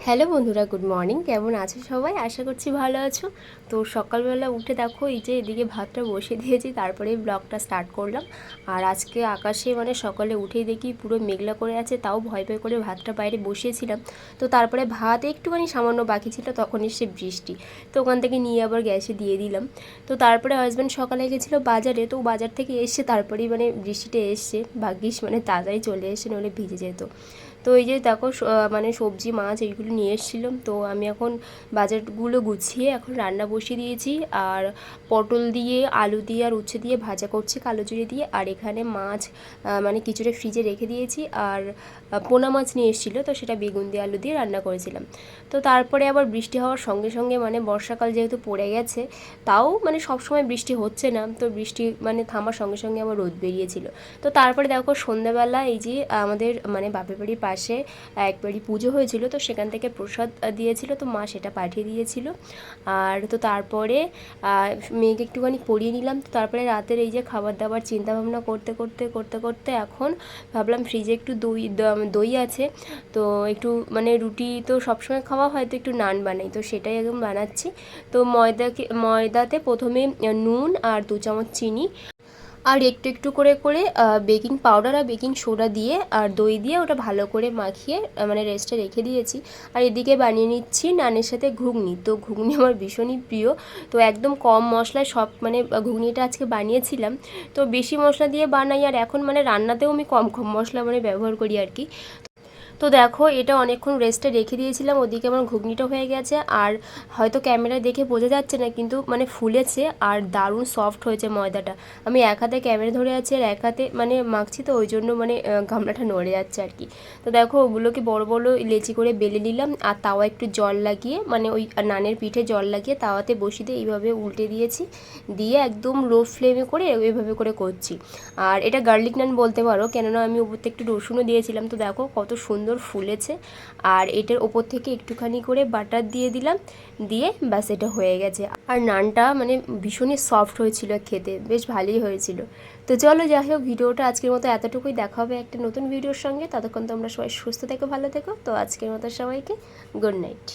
Hello বন্ধুরা, good morning. কেমন আছো সবাই? আশা করছি ভালো আছো। তো সকালবেলা উঠে দেখো এই যে এদিকে ভাতটা বসিয়ে দিয়েছি, তারপরে ব্লগটা স্টার্ট করলাম। আর আজকে আকাশে মানে সকালে উঠেই দেখি পুরো মেঘলা করে আছে, তাও ভয় ভয় করে ভাতটা বাইরে বসিয়েছিলাম। তো তারপরে ভাত একটুখানি সামান্য বাকি ছিল, তখন এসে বৃষ্টি, তো ওখান থেকে নিয়ে আবার গ্যাসে দিয়ে দিলাম। তো তারপরে হাজব্যান্ড সকালে গেছিলো বাজারে, তো বাজার থেকে এসে তারপরেই মানে বৃষ্টিটা এসছে, ভাগ্যিস মানে তাড়াতাড়ি চলে এসে, নইলে ভিজে যেত। তো এই যে দেখো মানে সবজি মাছ এইগুলো নিয়ে এসেছিলাম, তো আমি এখন বাজারগুলো গুছিয়ে এখন রান্না বসিয়ে দিয়েছি। আর পটল দিয়ে আলু দিয়ে আর উচ্ছে দিয়ে ভাজা করছি কালো জিরে দিয়ে। আর এখানে মাছ মানে কিছুটা ফ্রিজে রেখে দিয়েছি। আর পোনা মাছ নিয়ে এসেছিলো, তো সেটা বেগুন দিয়ে আলু দিয়ে রান্না করেছিলাম। তো তারপরে আবার বৃষ্টি হওয়ার সঙ্গে সঙ্গে মানে বর্ষাকাল যেহেতু পড়ে গেছে, তাও মানে সবসময় বৃষ্টি হচ্ছে না, তো বৃষ্টি মানে থামার সঙ্গে সঙ্গে আবার রোদ বেরিয়েছিল। তো তারপরে দেখো সন্ধ্যাবেলা এই যে আমাদের মানে বাপের বাড়ির পাশে একবারই পুজো হয়েছিল, তো সেখান থেকে প্রসাদ দিয়েছিল, তো মা সেটা পাঠিয়ে দিয়েছিল। আর তো তারপরে মেয়েকে একটুখানি পরিয়ে নিলাম। তো তারপরে রাতের এই যে খাবার দাবার চিন্তাভাবনা করতে করতে করতে করতে এখন ভাবলাম ফ্রিজে একটু দই আছে, তো একটু মানে রুটি তো সবসময় খাওয়া হয়, তো একটু নান বানাই, তো সেটাই একদম বানাচ্ছি। তো ময়দাতে প্রথমে নুন আর 2 চামচ চিনি আর একটু একটু করে করে বেকিং পাউডার আর বেকিং সোডা দিয়ে আর দই দিয়ে ওটা ভালো করে মাখিয়ে মানে রেস্টে রেখে দিয়েছি। আর এদিকে বানিয়ে নিচ্ছি নানের সাথে ঘুগনি। তো ঘুগনি আমার ভীষণই প্রিয়, তো একদম কম মশলায় সব মানে ঘুগনিটা আজকে বানিয়েছিলাম। তো বেশি মশলা দিয়ে বানাই, আর এখন মানে রান্নাতেও আমি কম কম মশলা মানে ব্যবহার করি আর কি। তো দেখো এটা অনেকক্ষণ রেস্টে রেখে দিয়েছিলাম, ওদিকে আমার ঘুগনিটা হয়ে গেছে। আর হয়তো ক্যামেরায় দেখে বোঝা যাচ্ছে না, কিন্তু মানে ফুলেছে আর দারুণ সফট হয়েছে ময়দাটা। আমি এক হাতে ক্যামেরা ধরে আছি আর এক হাতে মানে মাখছি, তো ওই জন্য মানে গামলাটা নড়ে যাচ্ছে আর কি। তো দেখো ওগুলোকে বড় বড় লেচি করে বেলে নিলাম, আর তাওয়া একটু জল লাগিয়ে মানে ওই নানের পিঠে জল লাগিয়ে তাওয়াতে বসিয়ে দিয়ে এইভাবে উল্টে দিয়েছি, দিয়ে একদম লো ফ্লেমে করে এইভাবে করে করছি। আর এটা গার্লিক নান বলতে পারো, কেননা আমি উপরতে একটু রসুনও দিয়েছিলাম। তো দেখো কত সুন্দর ফুলেছে। আর এটার ওপর থেকে একটুখানি করে বাটার দিয়ে দিলাম, দিয়ে ব্যাস এটা হয়ে গেছে। আর নানটা মানে ভীষণই সফট হয়েছিল, খেতে বেশ ভালোই হয়েছিল। তো চলো যাই হোক, ভিডিওটা আজকের মতো এতটুকুই। দেখা হবে একটা নতুন ভিডিওর সঙ্গে, ততক্ষণ তোমরা সবাই সুস্থ থেকো, ভালো থেকো। তো আজকের মতো সবাইকে গুড নাইট।